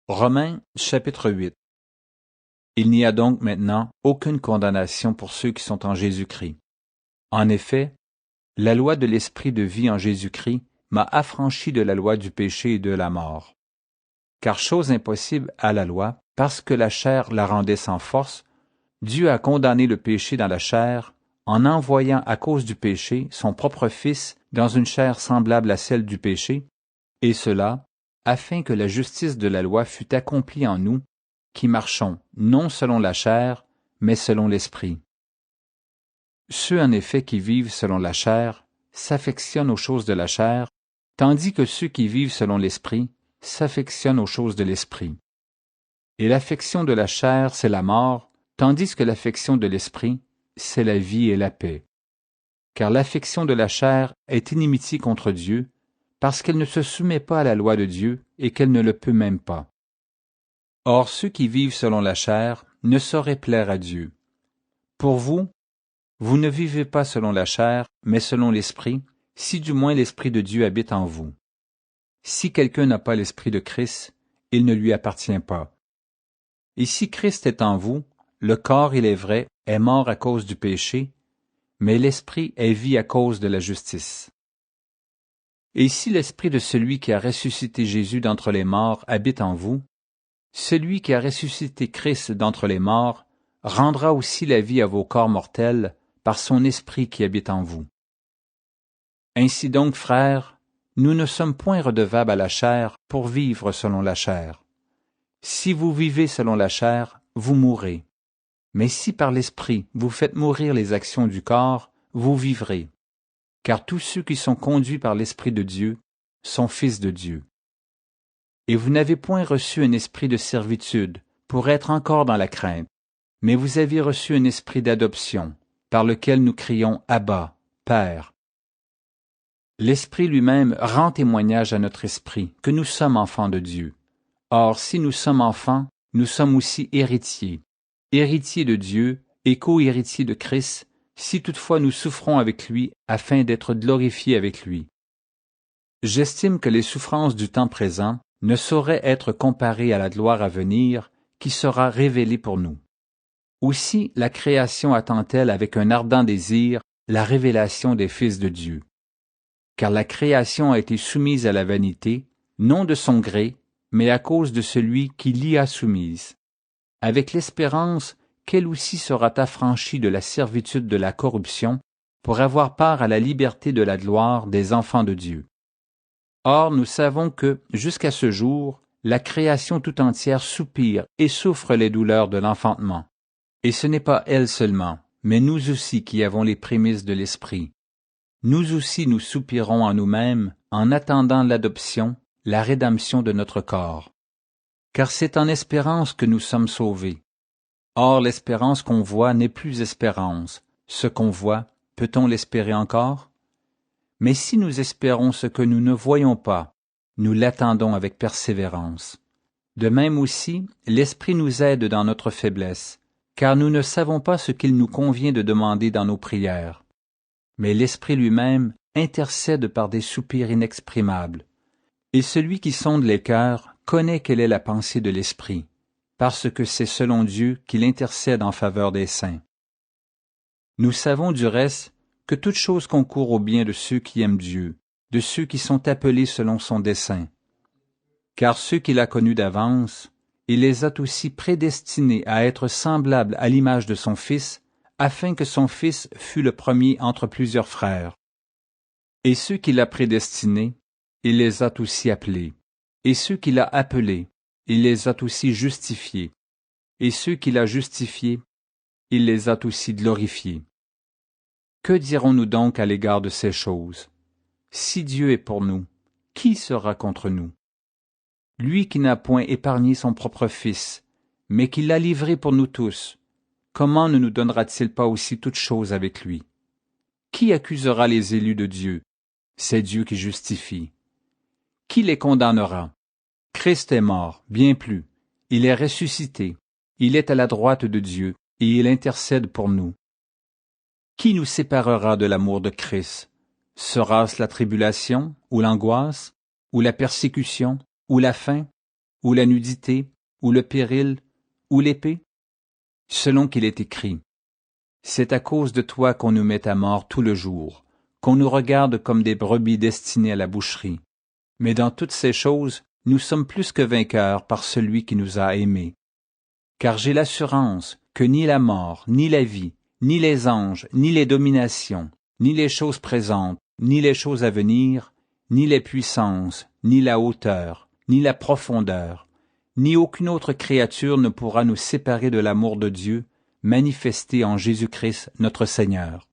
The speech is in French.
Romains chapitre 8. Il n'y a donc maintenant aucune condamnation pour ceux qui sont en Jésus-Christ. En effet, la loi de l'Esprit de vie en Jésus-Christ m'a affranchi de la loi du péché et de la mort. Car chose impossible à la loi, parce que la chair la rendait sans force, Dieu a condamné le péché dans la chair, en envoyant à cause du péché son propre Fils dans une chair semblable à celle du péché, et cela, afin que la justice de la loi fût accomplie en nous, qui marchons non selon la chair, mais selon l'Esprit. Ceux en effet qui vivent selon la chair s'affectionnent aux choses de la chair, tandis que ceux qui vivent selon l'Esprit s'affectionnent aux choses de l'Esprit. Et l'affection de la chair, c'est la mort, tandis que l'affection de l'Esprit, c'est la vie et la paix. Car l'affection de la chair est inimitié contre Dieu, parce qu'elle ne se soumet pas à la loi de Dieu et qu'elle ne le peut même pas. Or ceux qui vivent selon la chair ne sauraient plaire à Dieu. Pour vous, vous ne vivez pas selon la chair, mais selon l'Esprit, si du moins l'Esprit de Dieu habite en vous. Si quelqu'un n'a pas l'Esprit de Christ, il ne lui appartient pas. Et si Christ est en vous, le corps, il est vrai, est mort à cause du péché, mais l'Esprit est vie à cause de la justice. Et si l'Esprit de celui qui a ressuscité Jésus d'entre les morts habite en vous, celui qui a ressuscité Christ d'entre les morts rendra aussi la vie à vos corps mortels par son Esprit qui habite en vous. Ainsi donc, frères, nous ne sommes point redevables à la chair pour vivre selon la chair. Si vous vivez selon la chair, vous mourrez. Mais si par l'Esprit vous faites mourir les actions du corps, vous vivrez. Car tous ceux qui sont conduits par l'Esprit de Dieu sont fils de Dieu. Et vous n'avez point reçu un esprit de servitude pour être encore dans la crainte, mais vous avez reçu un esprit d'adoption, par lequel nous crions « Abba, Père ». L'Esprit lui-même rend témoignage à notre esprit que nous sommes enfants de Dieu. Or, si nous sommes enfants, nous sommes aussi héritiers, héritiers de Dieu et co-héritiers de Christ, si toutefois nous souffrons avec lui afin d'être glorifiés avec lui. J'estime que les souffrances du temps présent ne sauraient être comparées à la gloire à venir qui sera révélée pour nous. Aussi la création attend-elle avec un ardent désir la révélation des fils de Dieu. Car la création a été soumise à la vanité, non de son gré, mais à cause de celui qui l'y a soumise, avec l'espérance qu'elle aussi sera affranchie de la servitude de la corruption pour avoir part à la liberté de la gloire des enfants de Dieu. Or, nous savons que, jusqu'à ce jour, la création tout entière soupire et souffre les douleurs de l'enfantement. Et ce n'est pas elle seulement, mais nous aussi qui avons les prémices de l'Esprit. Nous aussi nous soupirons en nous-mêmes en attendant l'adoption, la rédemption de notre corps. Car c'est en espérance que nous sommes sauvés. Or, l'espérance qu'on voit n'est plus espérance. Ce qu'on voit, peut-on l'espérer encore? Mais si nous espérons ce que nous ne voyons pas, nous l'attendons avec persévérance. De même aussi, l'Esprit nous aide dans notre faiblesse, car nous ne savons pas ce qu'il nous convient de demander dans nos prières. Mais l'Esprit lui-même intercède par des soupirs inexprimables. Et celui qui sonde les cœurs connaît quelle est la pensée de l'Esprit, parce que c'est selon Dieu qu'il intercède en faveur des saints. Nous savons du reste que toute chose concourt au bien de ceux qui aiment Dieu, de ceux qui sont appelés selon son dessein. Car ceux qu'il a connus d'avance, il les a aussi prédestinés à être semblables à l'image de son Fils, afin que son Fils fût le premier entre plusieurs frères. Et ceux qu'il a prédestinés, il les a aussi appelés. Et ceux qu'il a appelés, il les a aussi justifiés. Et ceux qu'il a justifiés, il les a aussi glorifiés. Que dirons-nous donc à l'égard de ces choses? Si Dieu est pour nous, qui sera contre nous? Lui qui n'a point épargné son propre Fils, mais qui l'a livré pour nous tous, comment ne nous donnera-t-il pas aussi toutes choses avec lui? Qui accusera les élus de Dieu? C'est Dieu qui justifie. Qui les condamnera? Christ est mort, bien plus. Il est ressuscité. Il est à la droite de Dieu, et il intercède pour nous. Qui nous séparera de l'amour de Christ? Sera-ce la tribulation, ou l'angoisse, ou la persécution, ou la faim, ou la nudité, ou le péril, ou l'épée? Selon qu'il est écrit, « C'est à cause de toi qu'on nous met à mort tout le jour, qu'on nous regarde comme des brebis destinées à la boucherie. Mais dans toutes ces choses, nous sommes plus que vainqueurs par celui qui nous a aimés. Car j'ai l'assurance que ni la mort, ni la vie, ni les anges, ni les dominations, ni les choses présentes, ni les choses à venir, ni les puissances, ni la hauteur, ni la profondeur, ni aucune autre créature ne pourra nous séparer de l'amour de Dieu, manifesté en Jésus-Christ notre Seigneur. »